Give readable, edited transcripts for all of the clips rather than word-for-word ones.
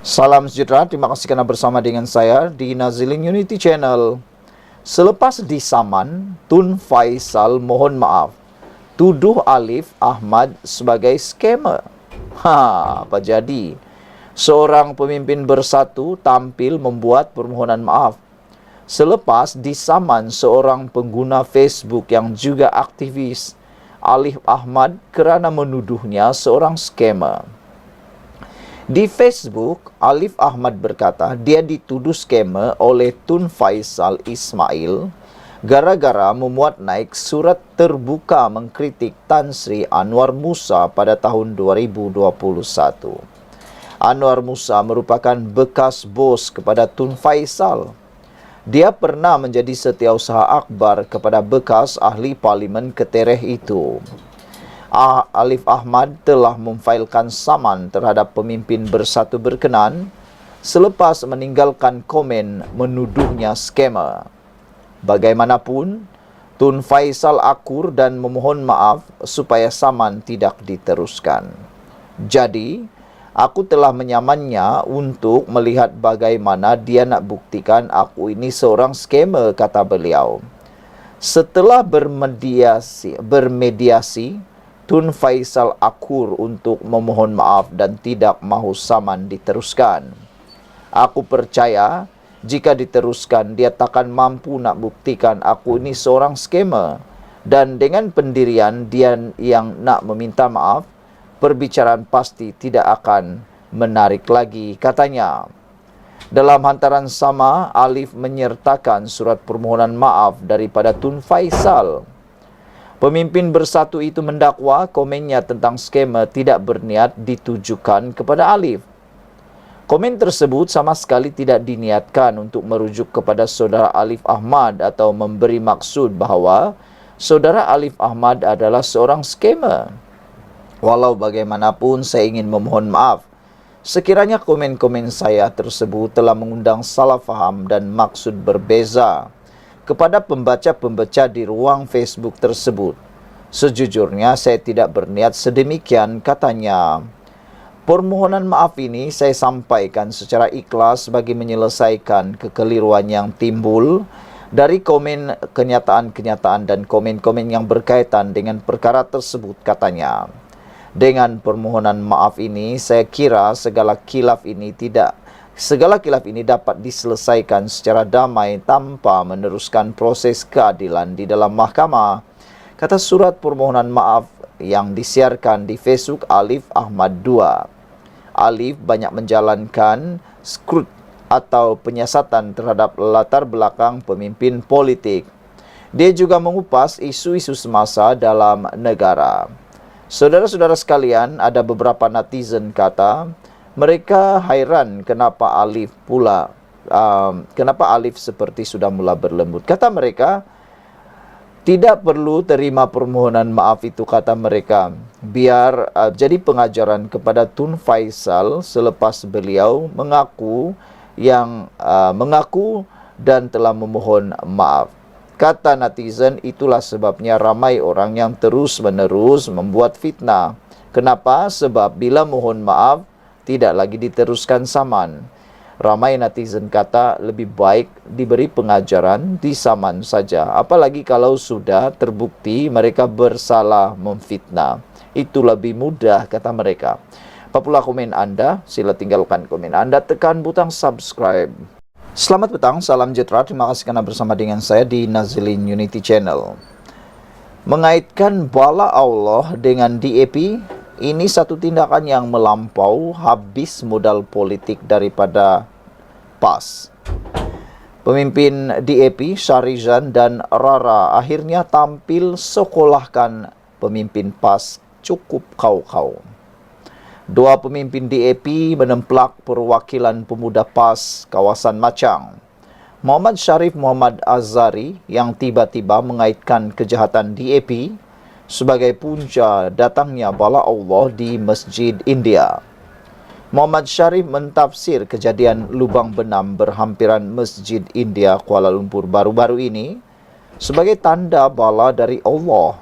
Salam sejahtera, terima kasih kerana bersama dengan saya di Nazilin Unity Channel. Selepas disaman, Tun Faisal mohon maaf, tuduh Alif Ahmad sebagai scammer. Apa jadi? Seorang pemimpin bersatu tampil membuat permohonan maaf selepas disaman seorang pengguna Facebook yang juga aktivis, Alif Ahmad, kerana menuduhnya seorang scammer. Di Facebook, Alif Ahmad berkata dia dituduh scammer oleh Tun Faisal Ismail gara-gara memuat naik surat terbuka mengkritik Tan Sri Anwar Musa pada tahun 2021. Anwar Musa merupakan bekas bos kepada Tun Faisal. Dia pernah menjadi setiausaha akbar kepada bekas ahli parlimen Ketereh itu. Alif Ahmad telah memfailkan saman terhadap pemimpin bersatu berkenan selepas meninggalkan komen menuduhnya scammer. Bagaimanapun, Tun Faisal akur dan memohon maaf supaya saman tidak diteruskan. Jadi, aku telah menyamannya untuk melihat bagaimana dia nak buktikan aku ini seorang scammer, kata beliau. Setelah bermediasi, Tun Faisal akur untuk memohon maaf dan tidak mahu saman diteruskan. Aku percaya jika diteruskan dia takkan mampu nak buktikan aku ini seorang scammer, dan dengan pendirian dia yang nak meminta maaf, perbicaraan pasti tidak akan menarik lagi, katanya. Dalam hantaran sama, Alif menyertakan surat permohonan maaf daripada Tun Faisal. Pemimpin bersatu itu mendakwa komennya tentang skema tidak berniat ditujukan kepada Alif. Komen tersebut sama sekali tidak diniatkan untuk merujuk kepada saudara Alif Ahmad atau memberi maksud bahawa saudara Alif Ahmad adalah seorang scammer. Walau bagaimanapun, saya ingin memohon maaf sekiranya komen-komen saya tersebut telah mengundang salah faham dan maksud berbeza kepada pembaca-pembaca di ruang Facebook tersebut. Sejujurnya saya tidak berniat sedemikian, katanya. Permohonan maaf ini saya sampaikan secara ikhlas bagi menyelesaikan kekeliruan yang timbul dari komen kenyataan-kenyataan dan komen-komen yang berkaitan dengan perkara tersebut, katanya. Dengan permohonan maaf ini, saya kira segala khilaf ini dapat diselesaikan secara damai tanpa meneruskan proses keadilan di dalam mahkamah, kata surat permohonan maaf yang disiarkan di Facebook Alif Ahmad II. Alif banyak menjalankan skrut atau penyiasatan terhadap latar belakang pemimpin politik. Dia juga mengupas isu-isu semasa dalam negara. Saudara-saudara sekalian, ada beberapa netizen kata mereka hairan kenapa Alif seperti sudah mula berlembut. Kata mereka, tidak perlu terima permohonan maaf itu, kata mereka. Biar jadi pengajaran kepada Tun Faisal selepas beliau mengaku dan telah memohon maaf. Kata netizen, itulah sebabnya ramai orang yang terus-menerus membuat fitnah. Kenapa? Sebab bila mohon maaf, tidak lagi diteruskan saman. Ramai netizen kata lebih baik diberi pengajaran disaman saja. Apalagi kalau sudah terbukti mereka bersalah memfitnah. Itu lebih mudah, kata mereka. Apabila komen anda, sila tinggalkan komen anda, tekan butang subscribe. Selamat petang, salam sejahtera, terima kasih kerana bersama dengan saya di Nazilin Unity Channel. Mengaitkan bala Allah dengan DAP, ini satu tindakan yang melampau, habis modal politik daripada PAS. Pemimpin DAP, Syarizan dan Rara akhirnya tampil sekolahkan pemimpin PAS cukup kau-kau. Dua pemimpin DAP menemplak perwakilan pemuda PAS kawasan Machang. Muhammad Sharif Muhammad Azhari yang tiba-tiba mengaitkan kejahatan DAP sebagai punca datangnya bala Allah di Masjid India. Muhammad Sharif mentafsir kejadian lubang benam berhampiran Masjid India Kuala Lumpur baru-baru ini sebagai tanda bala dari Allah.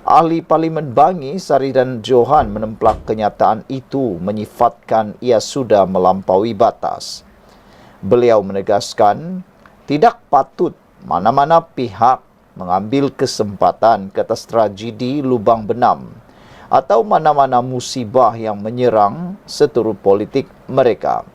Ahli Parlimen Bangi, Saridan Johan menemplak kenyataan itu menyifatkan ia sudah melampaui batas. Beliau menegaskan tidak patut mana-mana pihak mengambil kesempatan ke atas tragedi Lubang Benam atau mana-mana musibah yang menyerang seteru politik mereka.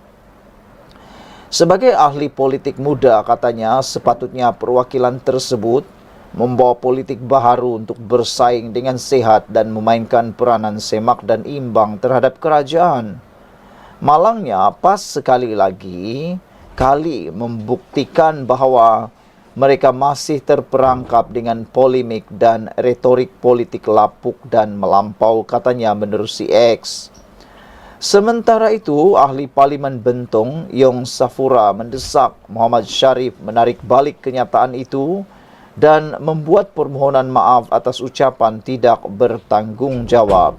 Sebagai ahli politik muda, katanya sepatutnya perwakilan tersebut membawa politik baharu untuk bersaing dengan sehat dan memainkan peranan semak dan imbang terhadap kerajaan. Malangnya, PAS sekali lagi membuktikan bahawa mereka masih terperangkap dengan polemik dan retorik politik lapuk dan melampau, katanya menerusi X. Sementara itu, ahli Parlimen Bentong, Yong Safura, mendesak Muhammad Sharif menarik balik kenyataan itu dan membuat permohonan maaf atas ucapan tidak bertanggungjawab.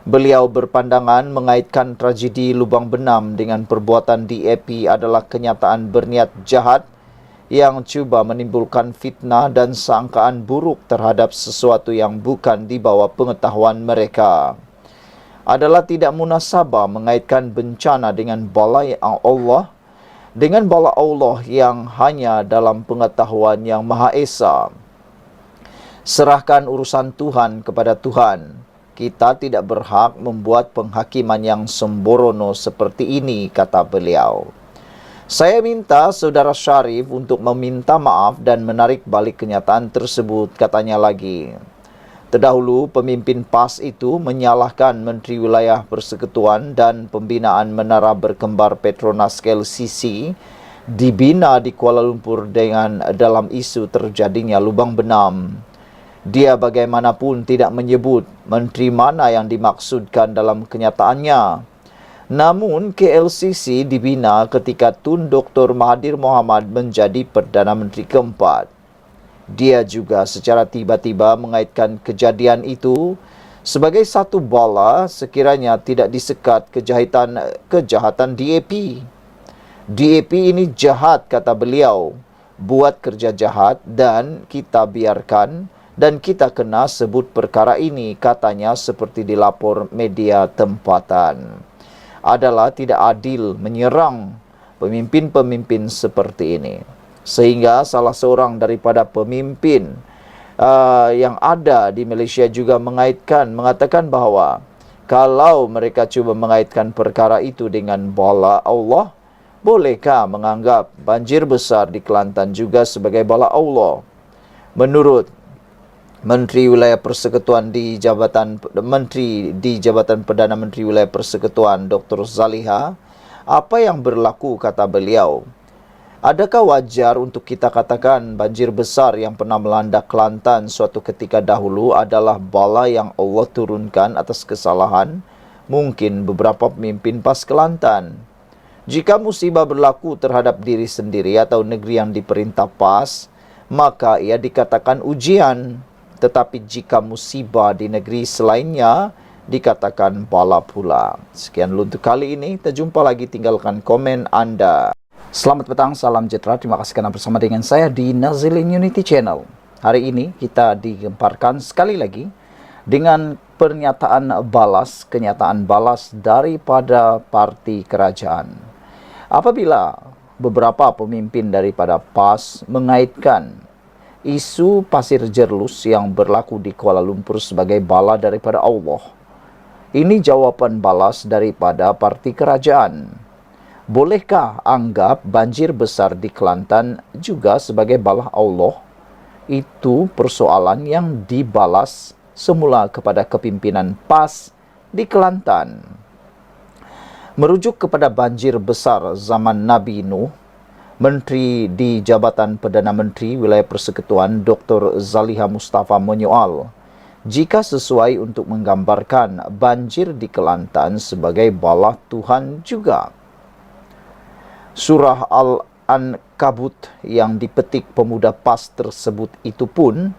Beliau berpandangan mengaitkan tragedi Lubang Benam dengan perbuatan DAP adalah kenyataan berniat jahat yang cuba menimbulkan fitnah dan sangkaan buruk terhadap sesuatu yang bukan di bawah pengetahuan mereka. Adalah tidak munasabah mengaitkan bencana dengan bala Allah yang hanya dalam pengetahuan yang Maha Esa. Serahkan urusan Tuhan kepada Tuhan. Kita tidak berhak membuat penghakiman yang sembrono seperti ini, kata beliau. Saya minta Saudara Sharif untuk meminta maaf dan menarik balik kenyataan tersebut, katanya lagi. Terdahulu, pemimpin PAS itu menyalahkan Menteri Wilayah Persekutuan dan Pembinaan Menara Berkembar Petronas KLCC dibina di Kuala Lumpur dengan dalam isu terjadinya lubang benam. Dia bagaimanapun tidak menyebut menteri mana yang dimaksudkan dalam kenyataannya. Namun, KLCC dibina ketika Tun Dr. Mahathir Mohamad menjadi Perdana Menteri keempat. Dia juga secara tiba-tiba mengaitkan kejadian itu sebagai satu bala sekiranya tidak disekat kejahatan DAP. DAP ini jahat, kata beliau, buat kerja jahat dan kita biarkan dan kita kena sebut perkara ini, katanya seperti dilapor media tempatan. Adalah tidak adil menyerang pemimpin-pemimpin seperti ini. Sehingga salah seorang daripada pemimpin yang ada di Malaysia juga mengatakan bahawa kalau mereka cuba mengaitkan perkara itu dengan bala Allah, bolehkah menganggap banjir besar di Kelantan juga sebagai bala Allah? Menurut Menteri Wilayah Persekutuan di Jabatan Perdana Menteri Wilayah Persekutuan Dr. Zaliha, apa yang berlaku, kata beliau, adakah wajar untuk kita katakan banjir besar yang pernah melanda Kelantan suatu ketika dahulu adalah bala yang Allah turunkan atas kesalahan mungkin beberapa pemimpin PAS Kelantan? Jika musibah berlaku terhadap diri sendiri atau negeri yang diperintah PAS, maka ia dikatakan ujian. Tetapi jika musibah di negeri selainnya, dikatakan bala pula. Sekian dulu untuk kali ini. Kita jumpa lagi, tinggalkan komen Anda. Selamat petang, salam sejahtera. Terima kasih karena bersama dengan saya di Nazilin Unity Channel. Hari ini kita digemparkan sekali lagi dengan kenyataan balas daripada parti kerajaan. Apabila beberapa pemimpin daripada PAS mengaitkan isu pasir jerlus yang berlaku di Kuala Lumpur sebagai bala daripada Allah. Ini jawapan balas daripada parti kerajaan. Bolehkah anggap banjir besar di Kelantan juga sebagai bala Allah? Itu persoalan yang dibalas semula kepada kepimpinan PAS di Kelantan. Merujuk kepada banjir besar zaman Nabi Nuh, Menteri di Jabatan Perdana Menteri Wilayah Persekutuan Dr. Zaliha Mustafa menyoal jika sesuai untuk menggambarkan banjir di Kelantan sebagai bala Tuhan juga. Surah Al-Ankabut yang dipetik pemuda PAS tersebut itu pun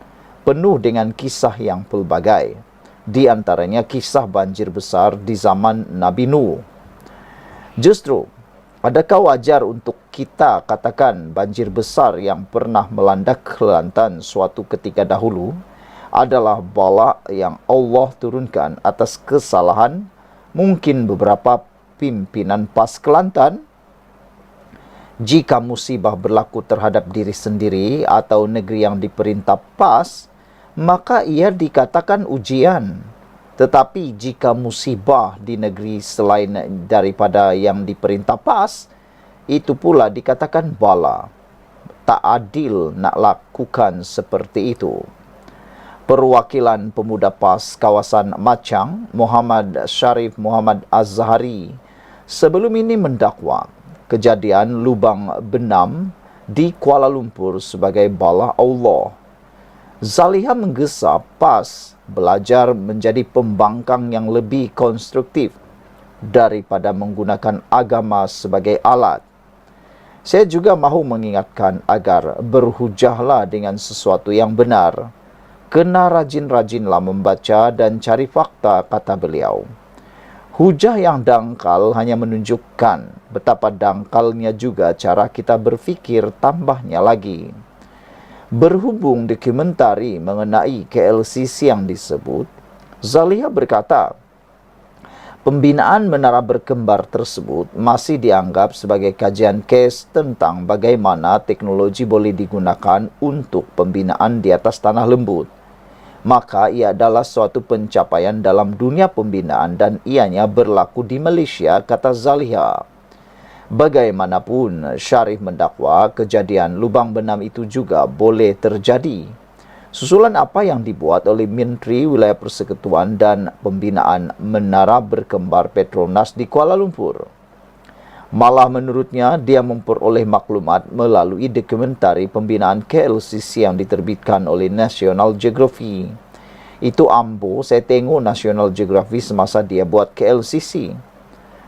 penuh dengan kisah yang pelbagai. Di antaranya kisah banjir besar di zaman Nabi Nuh. Justru, adakah wajar untuk kita katakan banjir besar yang pernah melanda Kelantan suatu ketika dahulu adalah bala yang Allah turunkan atas kesalahan mungkin beberapa pimpinan PAS Kelantan. Jika musibah berlaku terhadap diri sendiri atau negeri yang diperintah PAS, maka ia dikatakan ujian. Tetapi jika musibah di negeri selain daripada yang diperintah PAS, itu pula dikatakan bala. Tak adil nak lakukan seperti itu. Perwakilan Pemuda PAS kawasan Machang, Muhammad Sharif Muhammad Azhari, sebelum ini mendakwa kejadian lubang benam di Kuala Lumpur sebagai bala Allah. Zaliha menggesa PAS belajar menjadi pembangkang yang lebih konstruktif daripada menggunakan agama sebagai alat. Saya juga mahu mengingatkan agar berhujahlah dengan sesuatu yang benar. Kena rajin-rajinlah membaca dan cari fakta, kata beliau. Hujah yang dangkal hanya menunjukkan betapa dangkalnya juga cara kita berfikir, tambahnya lagi. Berhubung dokumentari mengenai KLCC yang disebut, Zaliha berkata, pembinaan menara berkembar tersebut masih dianggap sebagai kajian kes tentang bagaimana teknologi boleh digunakan untuk pembinaan di atas tanah lembut. Maka ia adalah suatu pencapaian dalam dunia pembinaan dan ianya berlaku di Malaysia, kata Zaliha. Bagaimanapun, Syarif mendakwa kejadian lubang benam itu juga boleh terjadi. Susulan apa yang dibuat oleh Menteri Wilayah Persekutuan dan Pembinaan Menara Berkembar Petronas di Kuala Lumpur. Malah menurutnya, dia memperoleh maklumat melalui dokumentari pembinaan KLCC yang diterbitkan oleh National Geography. Itu ambo saya tengok National Geography semasa dia buat KLCC.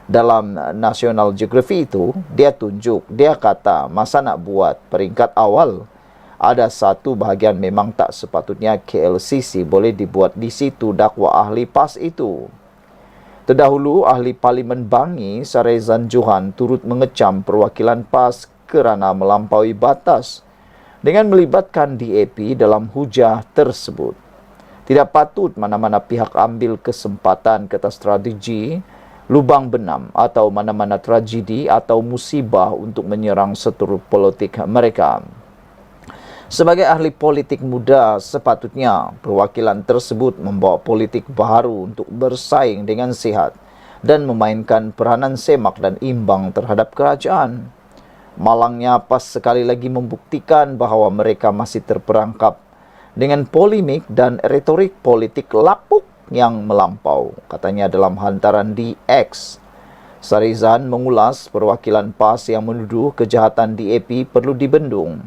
Dalam National Geography itu, dia kata masa nak buat peringkat awal, ada satu bahagian memang tak sepatutnya KLCC boleh dibuat di situ, dakwa ahli PAS itu. Terdahulu, ahli Parlimen Bangi, Sarezan Johan, turut mengecam perwakilan PAS kerana melampaui batas dengan melibatkan DAP dalam hujah tersebut. Tidak patut mana-mana pihak ambil kesempatan kata strategi lubang benam atau mana-mana tragedi atau musibah untuk menyerang seteru politik mereka. Sebagai ahli politik muda, sepatutnya perwakilan tersebut membawa politik baru untuk bersaing dengan sihat dan memainkan peranan semak dan imbang terhadap kerajaan. Malangnya PAS sekali lagi membuktikan bahawa mereka masih terperangkap dengan polemik dan retorik politik lapuk yang melampau, katanya dalam hantaran di X. Sarizan mengulas perwakilan PAS yang menuduh kejahatan DAP perlu dibendung.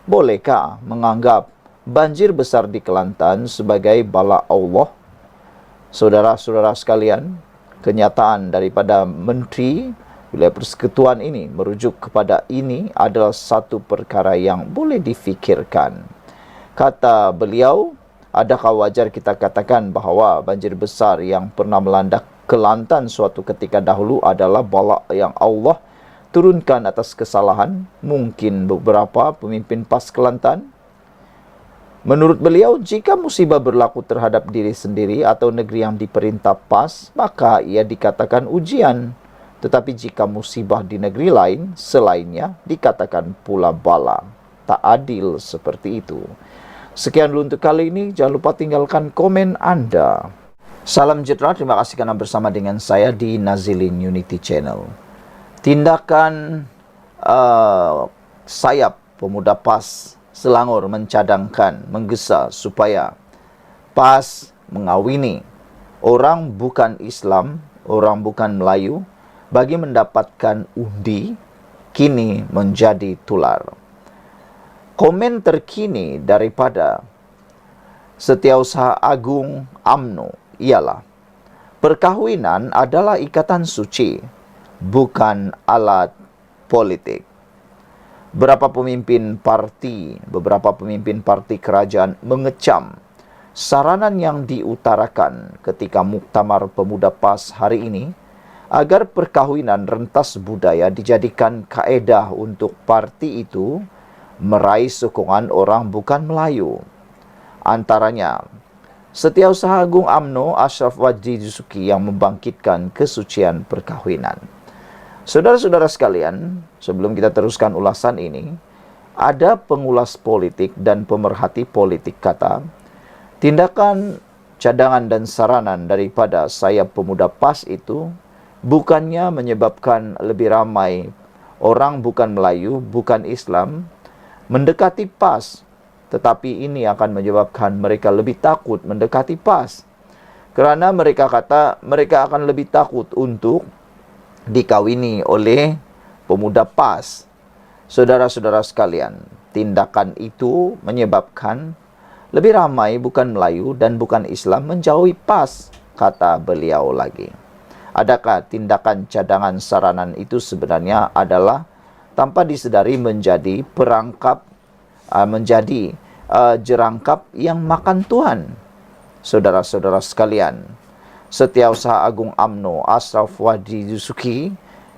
Bolehkah menganggap banjir besar di Kelantan sebagai bala Allah? Saudara-saudara sekalian, kenyataan daripada Menteri Wilayah Persekutuan ini merujuk kepada ini adalah satu perkara yang boleh difikirkan. Kata beliau, adakah wajar kita katakan bahawa banjir besar yang pernah melanda Kelantan suatu ketika dahulu adalah bala yang Allah turunkan atas kesalahan mungkin beberapa pemimpin PAS Kelantan? Menurut beliau, jika musibah berlaku terhadap diri sendiri atau negeri yang diperintah PAS, maka ia dikatakan ujian. Tetapi jika musibah di negeri lain, selainnya dikatakan pula bala. Tak adil seperti itu. Sekian dulu untuk kali ini. Jangan lupa tinggalkan komen Anda. Salam sejahtera. Terima kasih kerana bersama dengan saya di Nazilin Unity Channel. Tindakan sayap Pemuda PAS Selangor mencadangkan, menggesa supaya PAS mengawini orang bukan Islam, orang bukan Melayu bagi mendapatkan undi, kini menjadi tular. Komen terkini daripada Setiausaha Agung UMNO ialah, perkahwinan adalah ikatan suci, bukan alat politik. Beberapa pemimpin parti kerajaan mengecam saranan yang diutarakan ketika Muktamar Pemuda PAS hari ini agar perkahwinan rentas budaya dijadikan kaedah untuk parti itu meraih sokongan orang bukan Melayu. Antaranya, Setiausaha Agung UMNO Ashraf Wajdi Dusuki yang membangkitkan kesucian perkahwinan. Saudara-saudara sekalian, sebelum kita teruskan ulasan ini, ada pengulas politik dan pemerhati politik kata, tindakan cadangan dan saranan daripada sayap pemuda PAS itu bukannya menyebabkan lebih ramai orang bukan Melayu, bukan Islam mendekati PAS, tetapi ini akan menyebabkan mereka lebih takut mendekati PAS. Kerana mereka kata mereka akan lebih takut untuk dikawini oleh pemuda PAS. Saudara-saudara sekalian, tindakan itu menyebabkan lebih ramai bukan Melayu dan bukan Islam menjauhi PAS, kata beliau lagi. Adakah tindakan cadangan saranan itu sebenarnya adalah tanpa disedari menjadi jerangkap yang makan Tuhan? Saudara-saudara sekalian, Setiausaha Agung UMNO Ashraf Wajdi Dusuki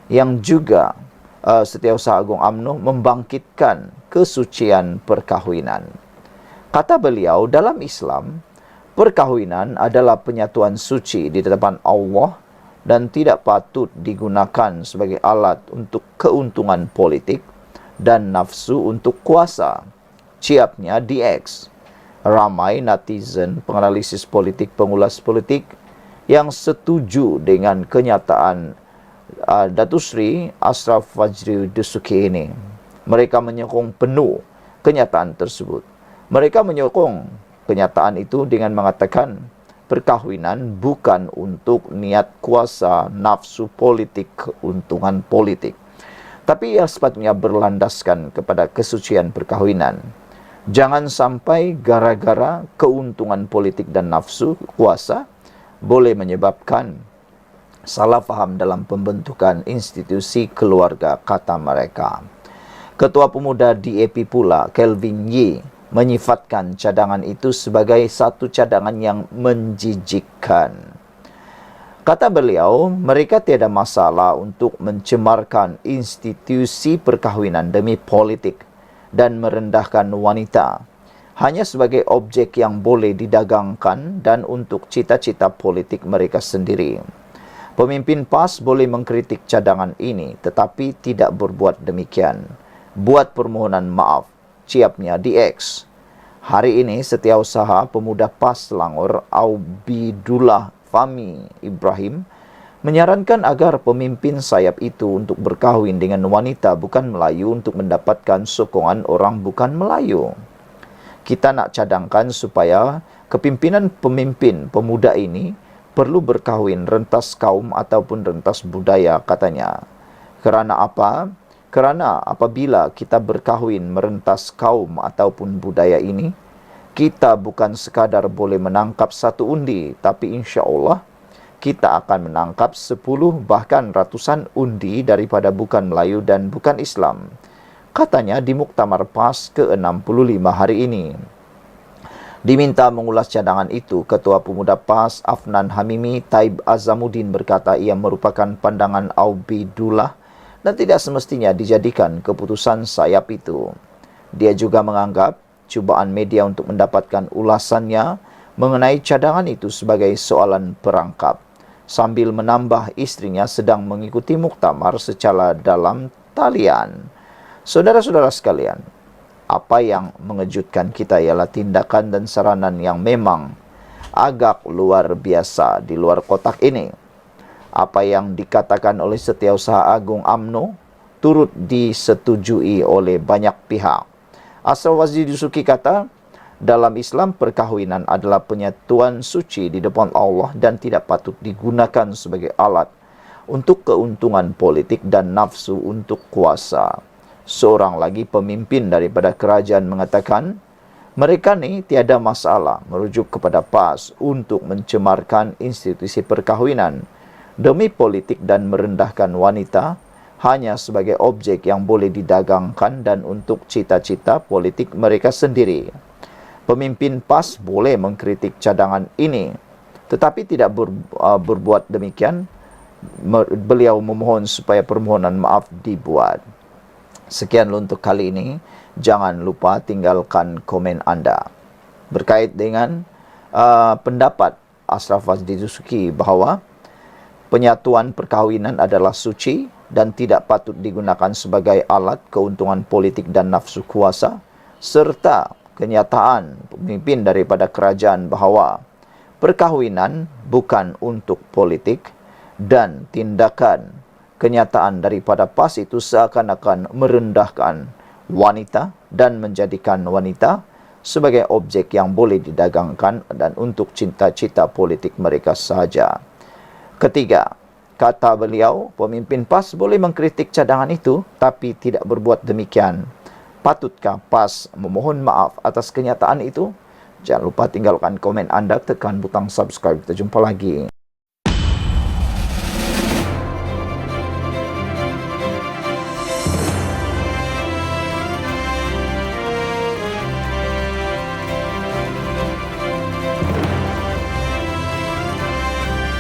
yang juga Setiausaha Agung UMNO membangkitkan kesucian perkahwinan. Kata beliau, dalam Islam, perkahwinan adalah penyatuan suci di hadapan Allah dan tidak patut digunakan sebagai alat untuk keuntungan politik dan nafsu untuk kuasa. Ciapnya DX. Ramai netizen, penganalisis politik, pengulas politik yang setuju dengan kenyataan Datuk Seri Ashraf Wajdi Dusuki ini. Mereka menyokong penuh kenyataan tersebut. Mereka menyokong kenyataan itu dengan mengatakan perkahwinan bukan untuk niat kuasa, nafsu politik, keuntungan politik, tapi ia sepatutnya berlandaskan kepada kesucian perkahwinan. Jangan sampai gara-gara keuntungan politik dan nafsu kuasa boleh menyebabkan salah faham dalam pembentukan institusi keluarga, kata mereka. Ketua Pemuda DAP pula, Kelvin Yee, menyifatkan cadangan itu sebagai satu cadangan yang menjijikkan. Kata beliau, mereka tiada masalah untuk mencemarkan institusi perkahwinan demi politik dan merendahkan wanita hanya sebagai objek yang boleh didagangkan dan untuk cita-cita politik mereka sendiri. Pemimpin PAS boleh mengkritik cadangan ini tetapi tidak berbuat demikian. Buat permohonan maaf, ciapnya DX. Hari ini Setiausaha Pemuda PAS Selangor Aubidullah Fahmi Ibrahim menyarankan agar pemimpin sayap itu untuk berkahwin dengan wanita bukan Melayu untuk mendapatkan sokongan orang bukan Melayu. Kita nak cadangkan supaya kepimpinan pemimpin pemuda ini perlu berkahwin rentas kaum ataupun rentas budaya, katanya. Kerana apa? Kerana apabila kita berkahwin merentas kaum ataupun budaya ini, kita bukan sekadar boleh menangkap satu undi, tapi insya Allah kita akan menangkap 10 bahkan ratusan undi daripada bukan Melayu dan bukan Islam, katanya di Muktamar PAS ke-65 hari ini. Diminta mengulas cadangan itu, Ketua Pemuda PAS Afnan Hamimi Taib Azamuddin berkata ia merupakan pandangan Aubidullah dan tidak semestinya dijadikan keputusan sayap itu. Dia juga menganggap cubaan media untuk mendapatkan ulasannya mengenai cadangan itu sebagai soalan perangkap, sambil menambah istrinya sedang mengikuti muktamar secara dalam talian. Saudara-saudara sekalian, apa yang mengejutkan kita ialah tindakan dan saranan yang memang agak luar biasa di luar kotak ini. Apa yang dikatakan oleh Setiausaha Agung UMNO turut disetujui oleh banyak pihak. Ashraf Wajdi Dusuki kata, dalam Islam perkahwinan adalah penyatuan suci di depan Allah dan tidak patut digunakan sebagai alat untuk keuntungan politik dan nafsu untuk kuasa. Seorang lagi pemimpin daripada kerajaan mengatakan, mereka ni tiada masalah merujuk kepada PAS untuk mencemarkan institusi perkahwinan demi politik dan merendahkan wanita hanya sebagai objek yang boleh didagangkan dan untuk cita-cita politik mereka sendiri. Pemimpin PAS boleh mengkritik cadangan ini, tetapi tidak berbuat demikian. Beliau memohon supaya permohonan maaf dibuat. Sekian untuk kali ini. Jangan lupa tinggalkan komen anda. berkait dengan pendapat Ashraf Fazli Dusuki bahawa penyatuan perkahwinan adalah suci dan tidak patut digunakan sebagai alat keuntungan politik dan nafsu kuasa, serta kenyataan pemimpin daripada kerajaan bahawa perkahwinan bukan untuk politik dan tindakan kenyataan daripada PAS itu seakan-akan merendahkan wanita dan menjadikan wanita sebagai objek yang boleh didagangkan dan untuk cita-cita politik mereka sahaja. Ketiga, kata beliau, pemimpin PAS boleh mengkritik cadangan itu tapi tidak berbuat demikian. Patutkah PAS memohon maaf atas kenyataan itu? Jangan lupa tinggalkan komen anda, tekan butang subscribe. Kita jumpa lagi.